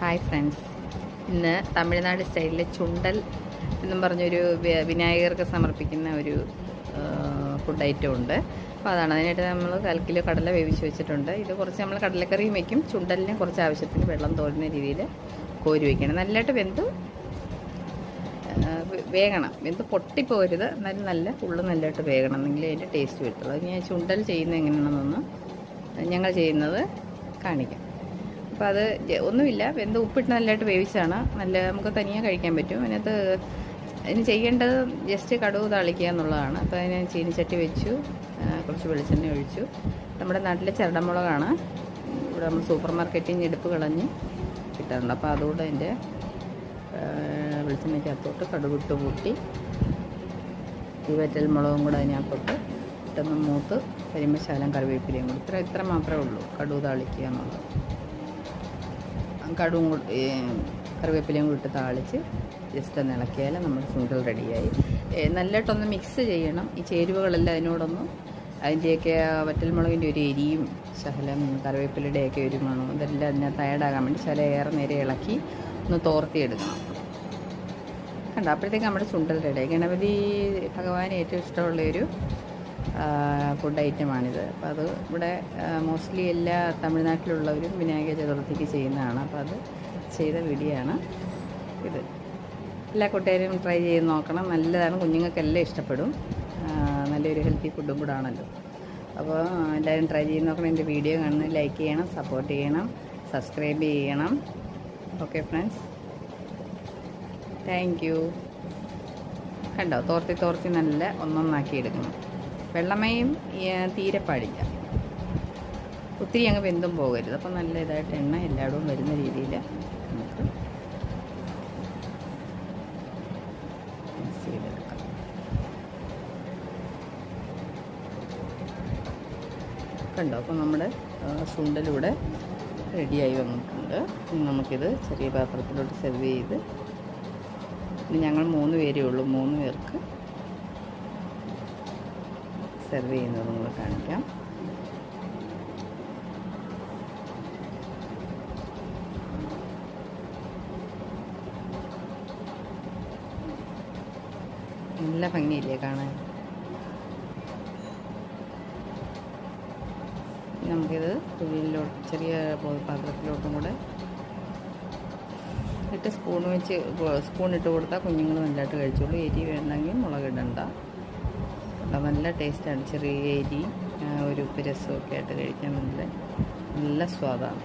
Hi friends, ഇന്ന് തമിഴ്നാട് സ്റ്റൈലിലെ ചുണ്ടൽ എന്നും പറഞ്ഞൊരു വിനായകർക്ക് സമർപ്പിക്കുന്ന ഒരു ഫുഡ് ഐറ്റം ഉണ്ട്. അപ്പോൾ അതാണ്. അതിനായിട്ട് നമ്മൾ 1 കിലോ കടല വേവിച്ച് വെച്ചിട്ടുണ്ട്. ഇത് കുറച്ച് നമ്മൾ കടലക്കറിയും വയ്ക്കും. ചുണ്ടലിനെ കുറച്ച് ആവശ്യത്തിന് വെള്ളം തോരുന്ന രീതിയിൽ കോരി വയ്ക്കണം. നല്ലതായിട്ട് വേകണം. വെന്ത് പൊട്ടിപ്പോരുത്, എന്നാലും നല്ലതായിട്ട് വേകണം, എന്നെങ്കിൽ അതിൻ്റെ ടേസ്റ്റ് കിട്ടുള്ളൂ. അത് ഞാൻ ചുണ്ടൽ ചെയ്യുന്നത് എങ്ങനെയാണെന്നൊന്ന് ഞങ്ങൾ ചെയ്യുന്നത് കാണിക്കാം. അപ്പോൾ അത് ഒന്നുമില്ല, വെന്ത് ഉപ്പിട്ട് നല്ലതായിട്ട് വേവിച്ചാണ്. നമുക്ക് തനിയെ കഴിക്കാൻ പറ്റും. അതിന് ചെയ്യേണ്ടത് ജസ്റ്റ് കടുക് താളിക്കുക എന്നുള്ളതാണ്. അപ്പോൾ അതിന് ചീനിച്ചട്ടി വെച്ചു, കുറച്ച് വെളിച്ചെണ്ണ ഒഴിച്ചു. നമ്മുടെ നാട്ടിലെ ചരടമുളകാണ് ഇവിടെ നമ്മൾ സൂപ്പർ മാർക്കറ്റിൽ ഞെടുപ്പ് കളഞ്ഞ് കിട്ടാറുണ്ട്. അപ്പോൾ അതുകൊണ്ട് അതിൻ്റെ വെളിച്ചെണ്ണയ്ക്കകത്തോട്ട് കടുകിട്ട് കൂട്ടി ഈ വറ്റൽ മുളകും കൂടെ അതിനകത്തോട്ട് ഇട്ടൊന്ന് മൂത്ത് വരുമ്പോൾ ശകലം കറിവേപ്പിലയും കൂടി ഇത്ര മാത്രമേ ഉള്ളൂ. കടുക് താളിക്കുക എന്നുള്ളത്. കടുവും കറിവേപ്പിലയും കൂടി ഇട്ട് താളിച്ച് ജസ്റ്റ് ഒന്ന് ഇളക്കിയാൽ നമ്മുടെ ചുണ്ടൽ റെഡിയായി. നല്ലതായിട്ടൊന്ന് മിക്സ് ചെയ്യണം. ഈ ചേരുവകളെല്ലാം അതിൻ്റെയൊക്കെ വറ്റൽമുളകിൻ്റെ ഒരു എരിയും ശകലം കറിവേപ്പിലയുടെയൊക്കെ ഒരു മണവും ഇതെല്ലാം അതിനകത്ത് ആഡാകാൻ വേണ്ടി ശകലം ഏറെ നേരെ ഇളക്കി ഒന്ന് തോർത്തിയെടുക്കണം. കണ്ടോ, അപ്പോഴത്തേക്ക് നമ്മുടെ ചുണ്ടൽ റെഡിയായി. ഗണപതി ഭഗവാന് ഏറ്റവും ഇഷ്ടമുള്ളൊരു ഫുഡ് ഐറ്റമാണിത്. അപ്പോൾ അത് ഇവിടെ മോസ്റ്റ്ലി എല്ലാ തമിഴ്നാട്ടിലുള്ളവരും വിനായക ചതുർത്ഥിക്ക് ചെയ്യുന്നതാണ്. അപ്പോൾ അത് ചെയ്ത വീഡിയോ ആണ് ഇത്. എല്ലാ കൂട്ടുകാരും ട്രൈ ചെയ്ത് നോക്കണം. നല്ലതാണ്, കുഞ്ഞുങ്ങൾക്കെല്ലാം ഇഷ്ടപ്പെടും. നല്ലൊരു ഹെൽത്തി ഫുഡും കൂടെ ആണല്ലോ. അപ്പോൾ എല്ലാവരും ട്രൈ ചെയ്ത് നോക്കണം. എൻ്റെ വീഡിയോ കാണുന്നത് ലൈക്ക് ചെയ്യണം, സപ്പോർട്ട് ചെയ്യണം, സബ്സ്ക്രൈബ് ചെയ്യണം. Okay friends, thank you. കണ്ടോ, തോർത്തി നല്ല ഒന്നൊന്നാക്കി എടുക്കണം. വെള്ളമയം തീരെ പാടില്ല, ഒത്തിരി അങ്ങ് വെന്തും പോകരുത്. അപ്പം നല്ല ഇതായിട്ട് എണ്ണ എല്ലായിടവും വരുന്ന രീതിയിൽ നമുക്ക് മിക്സ് ചെയ്തെടുക്കാം. കണ്ടോ, അപ്പം നമ്മുടെ ചുണ്ടലൂടെ റെഡിയായി വന്നിട്ടുണ്ട്. നമുക്കിത് ചെറിയ പാത്രത്തിലോട്ട് സെർവ് ചെയ്ത്, ഞങ്ങൾ 3 പേരേ ഉള്ളൂ, 3 പേർക്ക് സെർവ് ചെയ്യുന്നത് നിങ്ങൾ കാണിക്കാം. നല്ല ഭംഗിയില്ലേ കാണാൻ. നമുക്കിത് കുഴിയിലോട്ട് ചെറിയ പാത്രത്തിലോട്ടും കൂടെ ഇട്ട് സ്പൂൺ ഇട്ട് കൊടുത്താൽ കുഞ്ഞുങ്ങൾ നല്ലതായിട്ട് കഴിച്ചോളൂ. എരി വേണമെങ്കിൽ മുളകിടണ്ട. നല്ല ടേസ്റ്റാണ്. ചെറിയ എരി ഒരു ഉപ്പ് രസമൊക്കെ ആയിട്ട് കഴിക്കാൻ നല്ല സ്വാദാണ്.